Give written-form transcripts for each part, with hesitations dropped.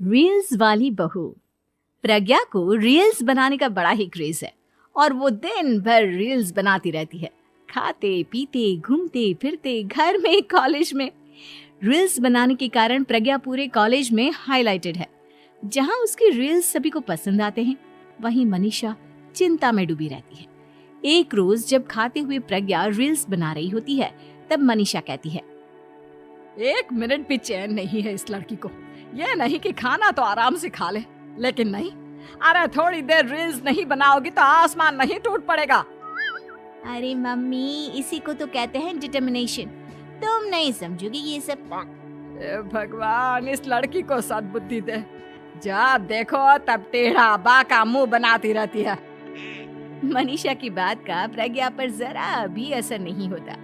Reels वाली बहू। प्रज्ञा को रील्स बनाने का बड़ा ही क्रेज है और वो दिन भर रील्स बनाती रहती है। खाते पीते घूमते फिरते घर में कॉलेज में रील्स बनाने के कारण प्रज्ञा पूरे कॉलेज में हाईलाइटेड है। जहां उसकी रील्स सभी को पसंद आते हैं, वहीं मनीषा चिंता में डूबी रहती है। एक रोज जब खाते हुए प्रज्ञा रील्स बना रही होती है, तब मनीषा कहती है, एक मिनट भी चैन नहीं है इस लड़की को। ये नहीं कि खाना तो आराम से खा ले, लेकिन नहीं, अरे थोड़ी देर रील्स नहीं बनाओगी तो आसमान नहीं टूट पड़ेगा। अरे मम्मी, इसी को तो कहते हैं डिटर्मिनेशन। तुम नहीं समझोगी ये सब। भगवान, इस लड़की को सद्बुद्धि दे। जब देखो तब टेढ़ा बाका मुंह बनाती रहती है। मनीषा की बात का प्रज्ञा पर जरा भी असर नहीं होता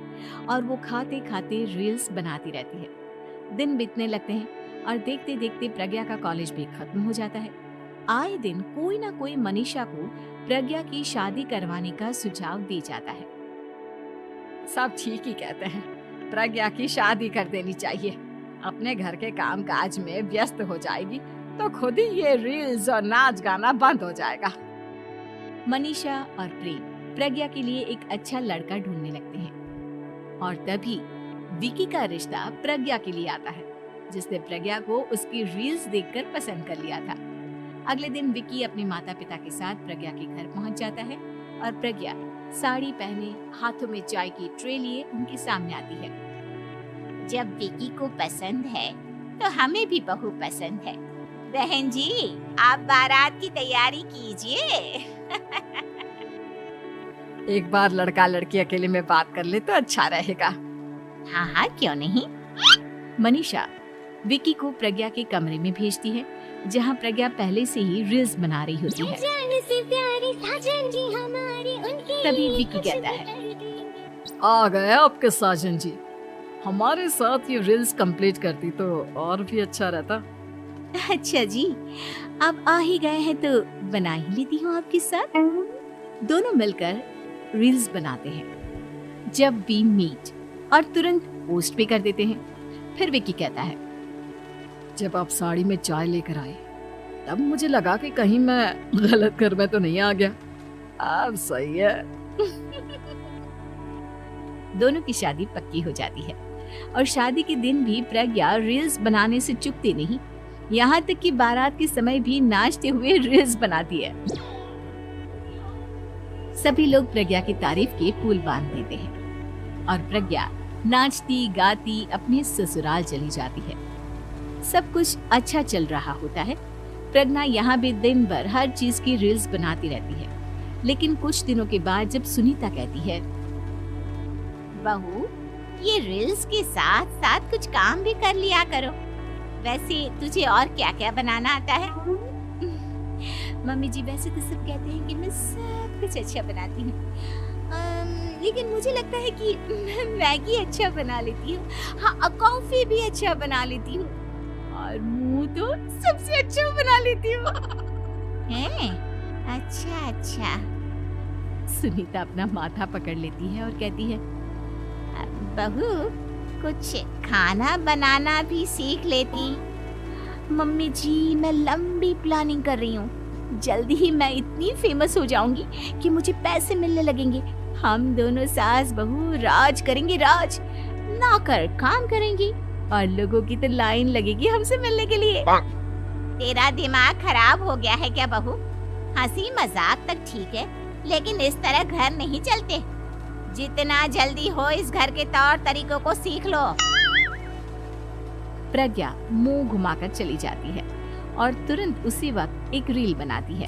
और वो खाते खाते रील्स बनाती रहती है। दिन बीतने लगते हैं और देखते देखते प्रज्ञा का कॉलेज भी खत्म हो जाता है। आए दिन कोई ना कोई मनीषा को प्रज्ञा की शादी करवाने का सुझाव दी जाता है। सब ठीक ही कहते हैं, प्रज्ञा की शादी कर देनी चाहिए। अपने घर के काम काज में व्यस्त हो जाएगी तो खुद ही ये रील्स और नाच गाना बंद हो जाएगा। मनीषा और प्रेम प्रज्ञा के लिए एक अच्छा लड़का ढूंढने लगते हैं और तभी विकी का रिश्ता प्रज्ञा के लिए आता है, जिसने प्रज्ञा को उसकी रील्स देखकर पसंद कर लिया था। अगले दिन विकी अपने माता पिता के साथ प्रज्ञा के घर पहुंच जाता है और प्रज्ञा साड़ी पहने हाथों में चाय की ट्रे लिए उनके सामने आती है। जब विकी को पसंद है तो हमें भी बहू पसंद है। बहन जी, आप बारात की तैयारी कीजिए। एक बार लड़का लड़की अकेले में बात कर ले तो अच्छा रहेगा। हाँ हाँ, क्यों नहीं। मनीषा विकी को प्रज्ञा के कमरे में भेजती है, जहाँ प्रज्ञा पहले से ही रील्स बना रही होती है। तभी विकी कहता है, आ गए आपके साजन जी। हमारे साथ ये रील्स कंप्लीट करती तो और भी अच्छा रहता। अच्छा जी, आप आ ही गए हैं तो बना ही लेती हूँ आपके साथ। दोनों मिलकर रील्स बनाते हैं। जब वी मीट और तुरंत पोस्ट भी कर देते हैं। फिर विकी कहता है, जब आप साड़ी में चाय लेकर आए तब मुझे लगा कि कहीं मैं गलत घर में तो नहीं आ गया। अब सही है। दोनों की शादी पक्की हो जाती है और शादी के दिन भी प्रज्ञा रील्स बनाने से चूकती नहीं। यहाँ तक कि बारात के समय भी नाचते हुए रील्स बनाती है। सभी लोग प्रज्ञा की तारीफ के पुल बांध देते हैं और प्रज्ञा नाचती गाती अपने ससुराल चली जाती है। सब कुछ अच्छा चल रहा होता है। प्रज्ञा यहाँ भी दिन भर हर चीज की रील्स बनाती रहती है। लेकिन कुछ दिनों के बाद जब सुनीता कहती है, बहू, ये रील्स के साथ साथ कुछ काम भी कर लिया करो। वैसे तुझे और क्या क्या बनाना आता है? मम्मी जी, वैसे तो सब कहते हैं कि मैं सब कुछ अच्छा बनाती हूँ, लेकिन मुझे लगता है कि मैं मैगी अच्छा बना लेती हूँ। हाँ, कॉफी भी अच्छा बना लेती हूँ और मुंह तो सबसे अच्छा बना लेती हूँ। हैं? अच्छा अच्छा। सुनीता अपना माथा पकड़ लेती है और कहती है, बहू, कुछ खाना बनाना भी सीख लेती। मम्मी जी, मैं लंबी प्लानिंग कर रही हूँ। जल्दी ही मैं इतनी फेमस हो जाऊंगी कि मुझे पैसे मिलने लगेंगे। हम दोनों सास बहू राज करेंगे, राज। नौकर काम करेंगी और लोगों की तो लाइन लगेगी हमसे मिलने के लिए। तेरा दिमाग खराब हो गया है क्या बहू? हंसी मजाक तक ठीक है, लेकिन इस तरह घर नहीं चलते। जितना जल्दी हो इस घर के तौर तरीकों को सीख लो। प्रज्ञा मुंह घुमाकर चली जाती है और तुरंत उसी वक्त एक रील बनाती है।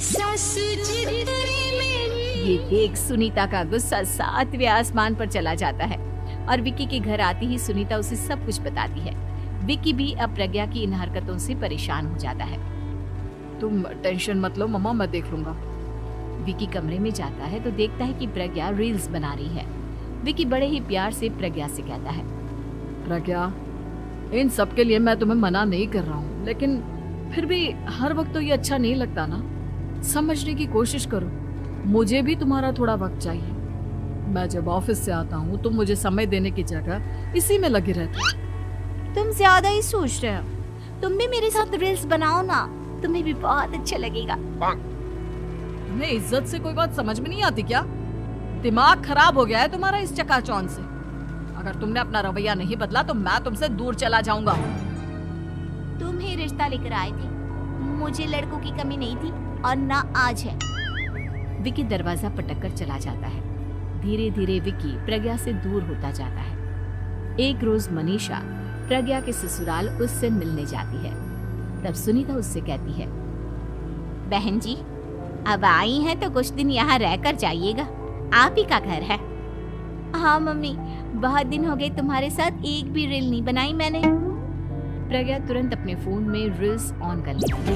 ये देख सुनीता का गुस्सा 7वें आसमान पर चला जाता है और विकी के घर आती ही सुनीता उसे सब कुछ बताती है। विकी भी अब प्रज्ञा की इन हरकतों से परेशान हो जाता है। तुम टेंशन मत लो मम्मा, मैं देख लूंगा। विकी कमरे में जाता है तो देखता है कि प्रज्ञा रील्स बना रही है। विकी बड़े ही प्यार से प्रज्ञा से कहता है, प्रज्ञा, इन सब के लिए मैं तुम्हें मना नहीं कर रहा हूँ, लेकिन फिर भी हर वक्त तो ये अच्छा नहीं लगता ना। समझने की कोशिश करो, मुझे भी तुम्हारा थोड़ा वक्त चाहिए। मैं जब ऑफिस से आता हूँ तो मुझे समय देने की जगह इसी में लगे रहती। तुम ज्यादा ही सोच रहे हो। तुम भी मेरे साथ रील्स बनाओ ना, तुम्हें भी बहुत अच्छा लगेगा। तुम्हें इज्जत से कोई बात समझ में नहीं आती क्या? दिमाग खराब हो गया है तुम्हारा इस चकाचौंध से। अगर तुमने अपना रवैया नहीं बदला तो मैं तुमसे दूर चला जाऊंगा। तुम ही रिश्ता लेकर आए थे, मुझे लड़कों की कमी नहीं थी और ना आज है। विकी दरवाजा पटक कर चला जाता है। धीरे धीरे विकी प्रज्ञा से दूर होता जाता है। एक रोज मनीषा प्रज्ञा के ससुराल उससे मिलने जाती है। तब सुनीता उससे कहती है, बहन जी अब आई हैं तो कुछ दिन यहाँ रहकर जाइएगा, आप ही का घर है। हाँ मम्मी, बहुत दिन हो गए तुम्हारे साथ एक भी रील नहीं बनाई मैंने। प्रज्ञा तुरंत अपने फोन में रील्स ऑन कर लेती है।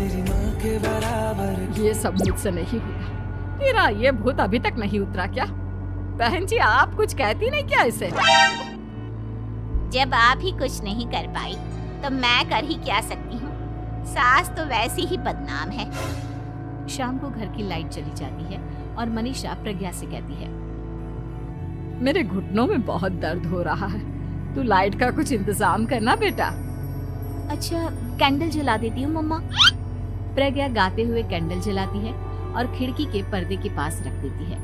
ये सब मुझसे नहीं होगा। तेरा ये भूत अभी तक नहीं उतरा क्या? बहन जी आप कुछ कहती नहीं क्या इसे? जब आप ही कुछ नहीं कर पाई तो मैं कर ही क्या सकती हूँ। सास तो वैसी ही बदनाम है। शाम को घर की लाइट चली जाती है और मनीषा प्रज्ञा से कहती है, मेरे घुटनों में बहुत दर्द हो रहा है, तू लाइट का कुछ इंतजाम करना बेटा। अच्छा कैंडल जला देती हूँ मम्मा। प्रज्ञा गाते हुए कैंडल जलाती है और खिड़की के पर्दे के पास रख देती है।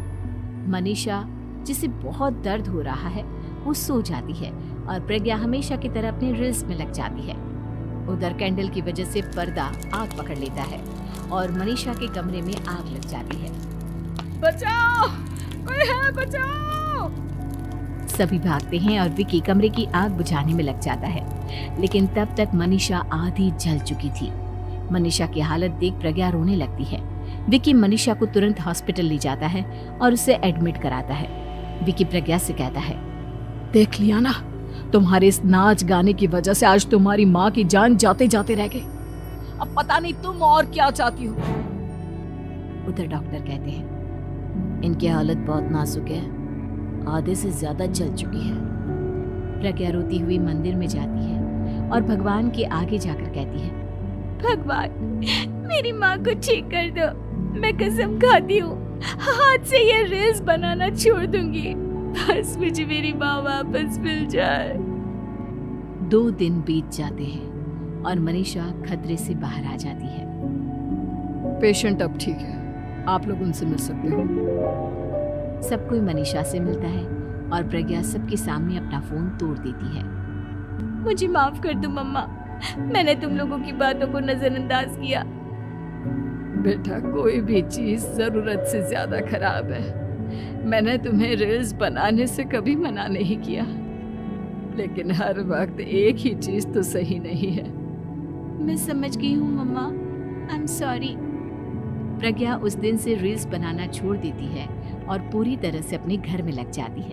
मनीषा जिसे बहुत दर्द हो रहा है वो सो जाती है और प्रज्ञा हमेशा की तरह अपने रील्स में लग जाती है। उधर कैंडल की वजह से पर्दा आग पकड़ लेता है और मनीषा के कमरे में आग लग जाती है। बचाओ, कोई है, बचाओ। सभी भागते हैं और विकी कमरे की आग बुझाने में लग जाता है, लेकिन तब तक मनीषा आधी जल चुकी थी। मनीषा की हालत देख प्रज्ञा रोने लगती है। विकी मनीषा को तुरंत हॉस्पिटल ले जाता है और उसे एडमिट कराता है। विकी प्रज्ञा से कहता है, देख लिया ना, तुम्हारे इस नाच गाने की वजह से आज तुम्हारी माँ की जान जाते जाते रह गई। अब पता नहीं तुम और क्या चाहती हो। उधर डॉक्टर कहते हैं, इनकी हालत बहुत नाजुक है, आधे से ज्यादा जल चुकी है। प्रज्ञा रोती हुई मंदिर में जाती है और भगवान के आगे जाकर कहती है, भगवान मेरी माँ को ठीक कर दो, मैं कसम खाती हूँ हाथ से ये रील्स बनाना छोड़ दूंगी, बस मुझे मेरी माँ वापस मिल जाए। 2 दिन बीत जाते हैं और मनीषा खतरे से बाहर आ जाती है। पेशेंट अब ठीक है, आप लोग उनसे मिल सकते हो। सब कोई मनीषा से मिलता है और प्रज्ञा सबके सामने अपना फोन तोड़ देती है। मुझे माफ कर दो मम्मा, मैंने तुम लोगों की बातों को नजरअंदाज किया। बेटा कोई भी चीज जरूरत से ज्यादा खराब है। मैंने तुम्हें रील्स बनाने से कभी मना नहीं किया, लेकिन हर वक्त एक ही चीज तो सही नहीं है। मैं समझ गई हूँ मम्मा, आई एम सॉरी। प्रज्ञा उस दिन से रील्स बनाना छोड़ देती है और पूरी तरह से अपने घर में लग जाती है।